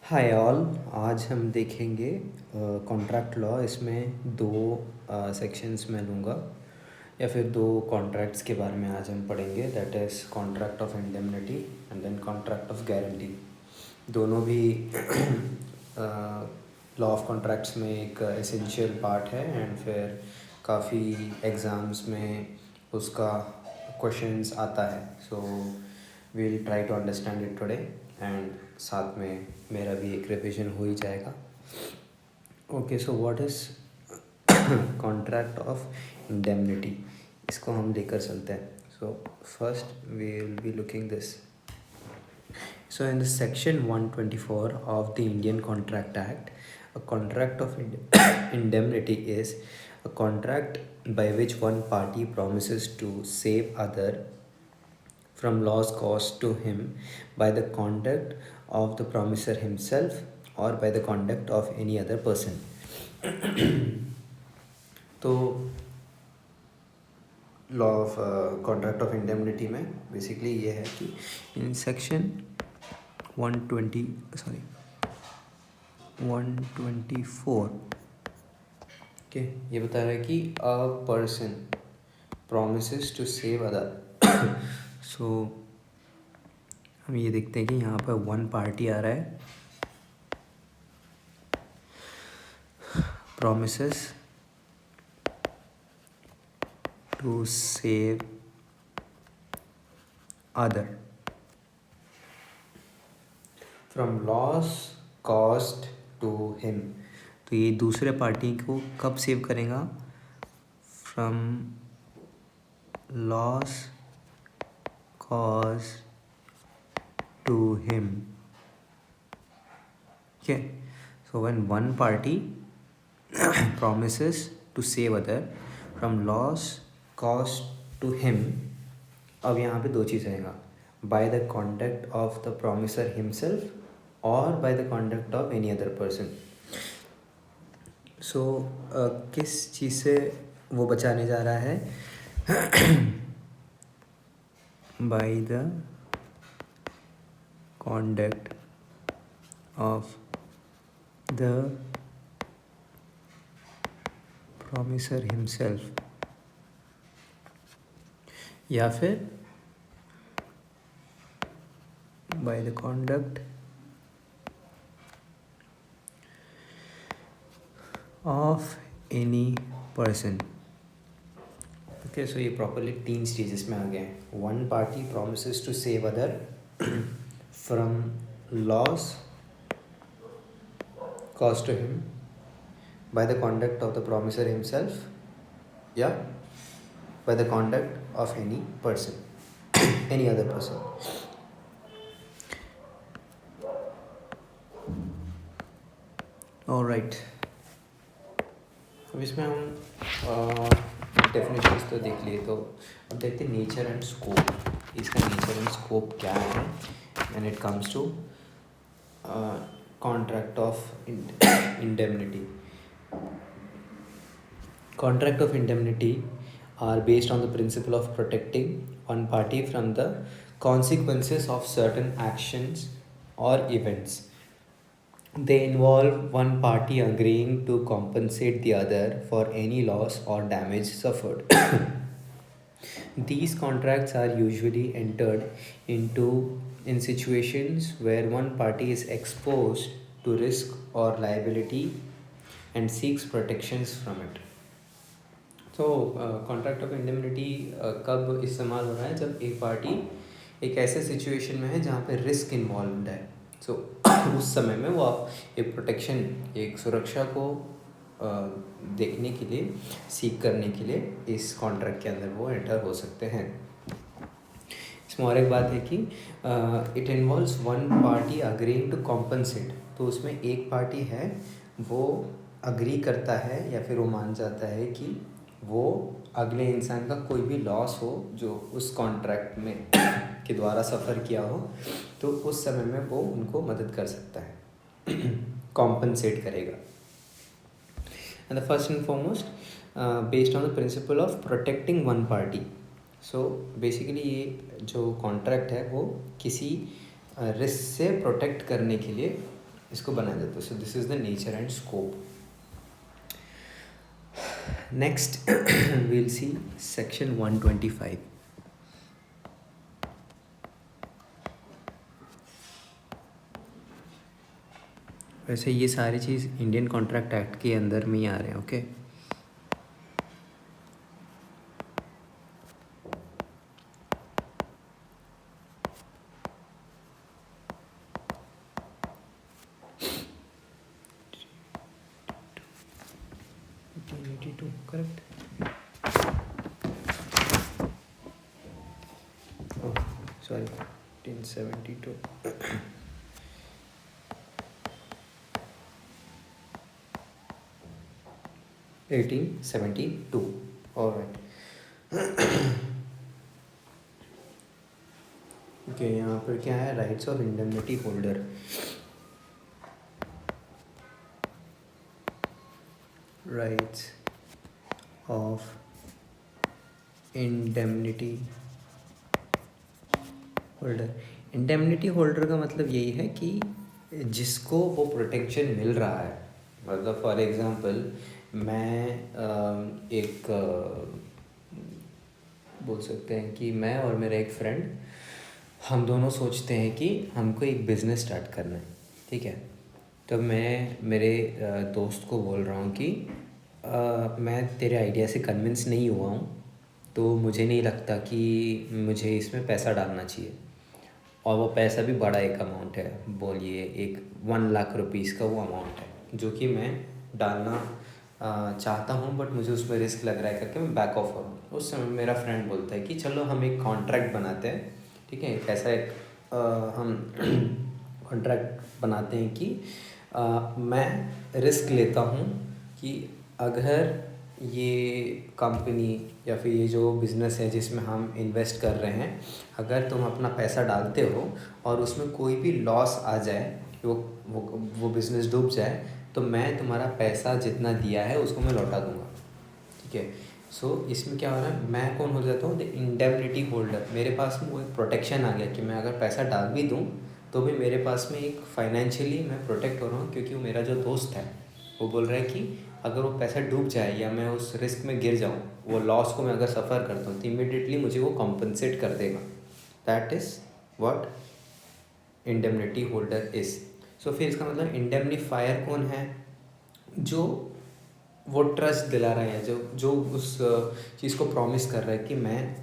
Hi all. आज हम देखेंगे कॉन्ट्रैक्ट लॉ। इसमें दो सेक्शंस में लूँगा या फिर दो कॉन्ट्रैक्ट्स के बारे में आज हम पढ़ेंगे। That is contract of indemnity and then contract of guarantee. दोनों भी लॉ ऑफ कॉन्ट्रैक्ट्स में एक एसेंशियल पार्ट है एंड फिर काफ़ी एग्ज़ाम्स में उसका क्वेश्चंस आता है। So we will try to understand it today and साथ में मेरा भी एक रिविजन हो ही जाएगा। Okay, so what is contract of indemnity, इसको हम लेकर चलते हैं। So first we will be looking this. So in the section 124 of the Indian Contract Act, a contract of indemnity is a contract by which one party promises to save other from loss caused to him by the conduct of the promiser himself or by the conduct of any other person. तो law of contract of indemnity में basically ये है कि in section 124 okay, ये बता रहा है कि a person promises to save other. So हम ये देखते हैं कि यहाँ पर वन पार्टी आ रहा है, promises to save other from loss caused to him. तो ये दूसरे पार्टी को कब सेव करेगा? From loss caused to him. okay, so when one party promises to save other from loss caused to him, अब यहाँ पे दो चीज़ रहेगा, by the conduct of the promiser himself or by the conduct of any other person. so किस चीज़ से वो बचाने जा रहा है? by the conduct of the promiser himself या फिर by the conduct of any person. Okay, so ये प्रॉपरली तीन स्टेजेस में आ गए हैं। One party promises to save other from loss caused to him by the conduct of the promiser himself, yeah, by the conduct of any person, any other person. all right, अब इसमें हम definitions तो देख लिए, तो अब देखते हैं नेचर एंड स्कोप। इसका नेचर एंड स्कोप क्या है when it comes to contract of indemnity. Contract of indemnity are based on the principle of protecting one party from the consequences of certain actions or events. They involve one party agreeing to compensate the other for any loss or damage suffered. These contracts are usually entered into in situations where one party is exposed to risk or liability and seeks protections from it. तो contract of indemnity कब इस्तेमाल हो रहा है? जब एक party एक ऐसे सिचुएशन में है जहाँ पे रिस्क इन्वॉल्व है। सो उस समय में वो आप एक प्रोटेक्शन, एक सुरक्षा को देखने के लिए, सीख करने के लिए इस कॉन्ट्रैक्ट के अंदर वो एंटर हो सकते हैं। इसमें और एक बात है कि it involves one party agreeing to compensate. तो उसमें एक पार्टी है वो अग्री करता है या फिर वो मान जाता है कि वो अगले इंसान का कोई भी लॉस हो जो उस कॉन्ट्रैक्ट में के द्वारा सफ़र किया हो, तो उस समय में वो उनको मदद कर सकता है, कॉम्पनसेट करेगा। And the first and foremost based on the principle of protecting one party. So basically ये जो कॉन्ट्रैक्ट है वो किसी रिस्क से प्रोटेक्ट करने के लिए इसको बनाया जाता है. So this is the nature and scope. Next we'll see section 125. वैसे ये सारी चीज़ इंडियन कॉन्ट्रैक्ट एक्ट के अंदर में ही आ रहे हैं. Okay. Correct. Sorry 1872. 1872. Alright. Okay. यहाँ पर क्या है? Rights of indemnity holder. Rights of indemnity holder. Indemnity holder का मतलब यही है कि जिसको वो प्रोटेक्शन मिल रहा है. मतलब फॉर एग्ज़ाम्पल मैं एक बोल सकते हैं कि मैं और मेरा एक फ्रेंड, हम दोनों सोचते हैं कि हमको एक बिज़नेस स्टार्ट करना है. ठीक है. तो मैं मेरे दोस्त को बोल रहा हूँ कि मैं तेरे आइडिया से कन्विंस नहीं हुआ हूँ, तो मुझे नहीं लगता कि मुझे इसमें पैसा डालना चाहिए. और वो पैसा भी बड़ा एक अमाउंट है. बोलिए एक 1 लाख रुपीज़ का वो अमाउंट है जो कि मैं डालना चाहता हूँ, बट मुझे उसमें रिस्क लग रहा है करके मैं बैक ऑफ हो रहा हूँ. उस समय मेरा फ्रेंड बोलता है कि चलो हम एक कॉन्ट्रैक्ट बनाते हैं. ठीक है. ऐसा एक हम कॉन्ट्रैक्ट बनाते हैं कि मैं रिस्क लेता हूँ कि अगर ये कंपनी या फिर ये जो बिज़नेस है जिसमें हम इन्वेस्ट कर रहे हैं, अगर तुम अपना पैसा डालते हो और उसमें कोई भी लॉस आ जाए, वो बिज़नेस डूब जाए, तो मैं तुम्हारा पैसा जितना दिया है उसको मैं लौटा दूँगा. ठीक है. सो इसमें क्या हो रहा है? मैं कौन हो जाता हूँ? The indemnity holder. मेरे पास में वो एक प्रोटेक्शन आ गया कि मैं अगर पैसा डाल भी दूँ तो भी मेरे पास में एक फाइनेंशियली मैं प्रोटेक्ट हो रहा हूँ, क्योंकि वो मेरा जो दोस्त है वो बोल रहा है कि अगर वो पैसा डूब जाए या मैं उस रिस्क में गिर जाऊँ, वो लॉस को मैं अगर सफ़र करता हूँ, तो इमीडिएटली मुझे वो कॉम्पनसेट कर देगा. That is what indemnity holder is. So फिर इसका मतलब इंडेमनीफायर कौन है? जो वो ट्रस्ट दिला रहा है, जो जो उस चीज़ को प्रॉमिस कर रहा है कि मैं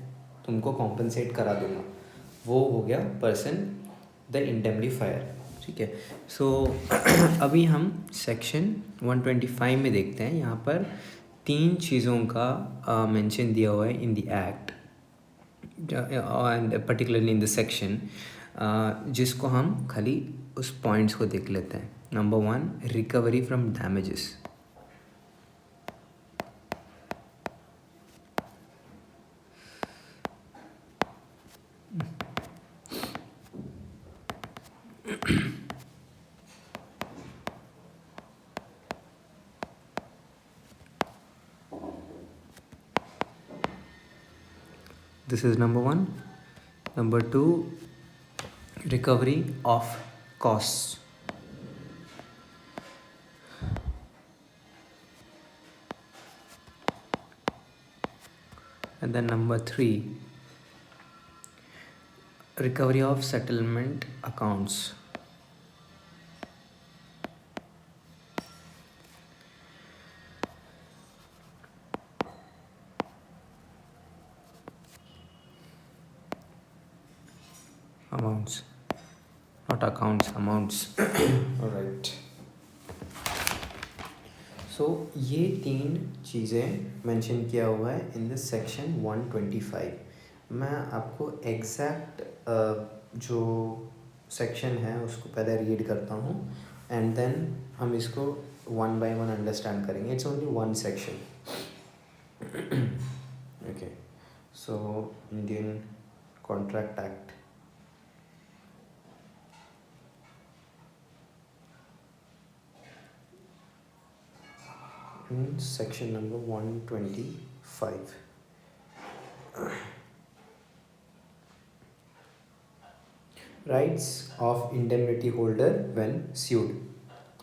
तुमको कॉम्पनसेट करा दूंगा, वो हो गया पर्सन द इंडेमनीफायर. ठीक है. सो अभी हम सेक्शन 125 में देखते हैं. यहाँ पर 3 चीज़ों का मेंशन दिया हुआ है in the act and particularly in the section, जिसको हम खाली उस पॉइंट्स को देख लेते हैं. Number 1, recovery from damages. This is number 1. Number 2, recovery of costs. And then number 3, recovery of settlement accounts. Amounts, not accounts, amounts. Alright. सो ये 3 चीज़ें मेंशन किया हुआ है इन दिस सेक्शन 125. मैं आपको एग्जैक्ट जो सेक्शन है उसको पहले रीड करता हूँ एंड देन हम इसको 1 by 1 अंडरस्टैंड करेंगे. It's only 1 section. Okay. So Indian contract act. Section number 125. Rights of indemnity holder when sued.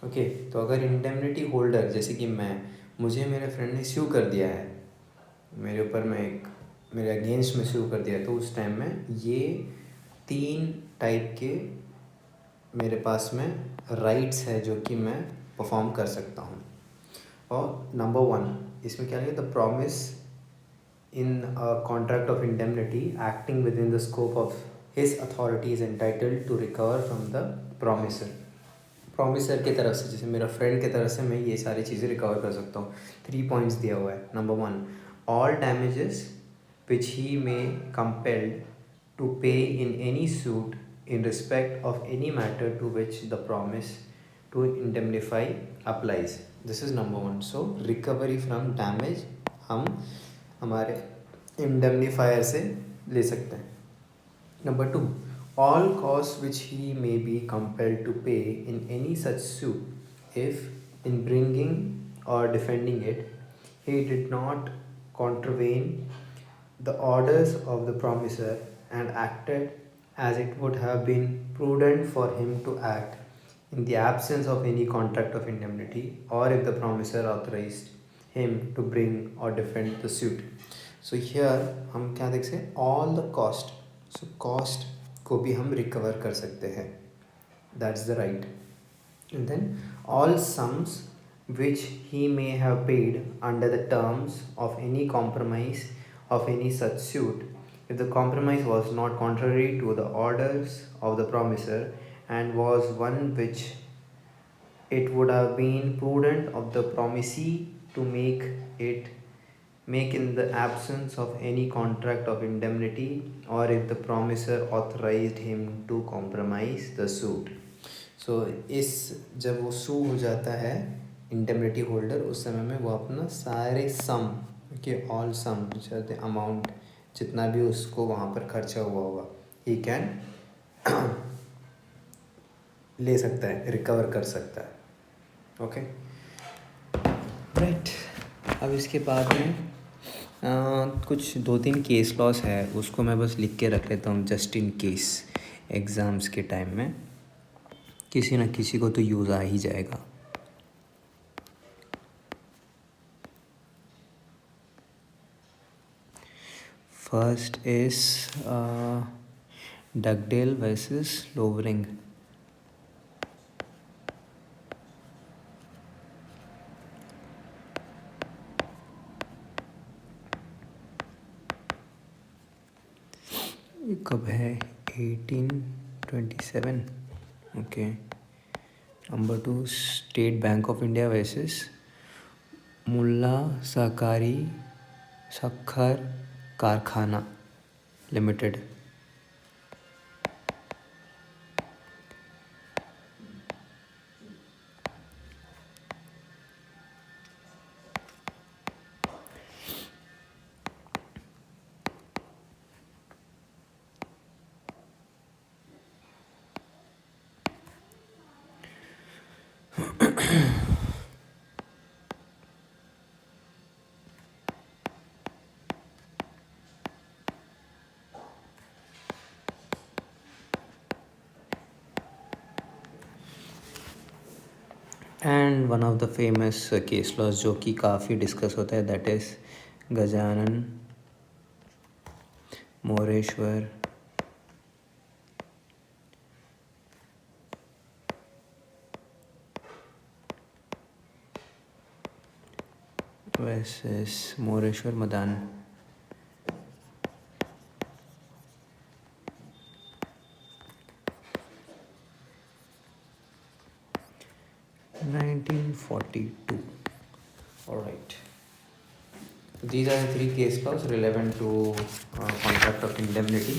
Okay, तो अगर इंडेमनिटी होल्डर जैसे कि मुझे मेरे फ्रेंड ने स्यू कर दिया है, मेरे ऊपर मेरे अगेंस्ट में स्यू कर दिया है, तो उस टाइम में ये 3 टाइप के मेरे पास में राइट्स है जो कि मैं परफॉर्म कर सकता हूँ। और नंबर 1 इसमें क्या है, the promise in a contract of indemnity acting within the scope of his authority is entitled to recover from the promisor. Promiser की तरफ से, जैसे मेरा फ्रेंड की तरफ से मैं ये सारी चीज़ें रिकवर कर सकता हूँ। 3 पॉइंट्स दिया हुआ है। Number 1, all damages which he may compelled to pay in any suit in respect of any matter to which the promise to indemnify applies. This is number 1. So recovery from damage हम हमारे indemnifier से ले सकते हैं। Number 2, all costs which he may be compelled to pay in any such suit if in bringing or defending it he did not contravene the orders of the promisor and acted as it would have been prudent for him to act in the absence of any contract of indemnity, or if the promisor authorized him to bring or defend the suit. So here हम क्या देख सकते हैं, all the cost. So cost को भी हम recover कर सकते हैं, that's the right. And then all sums which he may have paid under the terms of any compromise of any such suit, if the compromise was not contrary to the orders of the promisor and was one which it would have been prudent of the promisee to make in the absence of any contract of indemnity, or if the promisor authorized him to compromise the suit. So इस जब वो सू हो जाता है indemnity holder, उस समय में वो अपना सारे सम के ऑल सम अमाउंट जितना भी उसको वहाँ पर खर्चा हुआ होगा ही कैन ले सकता है, रिकवर कर सकता है। Okay right. अब इसके बाद में कुछ 2-3 केस लॉस है, उसको मैं बस लिख के रख लेता हूँ जस्ट इन केस एग्ज़ाम्स के टाइम में किसी न किसी को तो यूज़ आ ही जाएगा। First is Dugdale versus Lovering. कब है, 1827। Okay. Number 2, State Bank of India versus Mula Sahakari Sakhar Karkhana limited. And one of the famous case laws जो कि काफ़ी डिस्कस होता है, that is Gajanan Moreshwar versus Moreshwar Madan. (1942). All right. These are the 3 case laws relevant to contract of indemnity.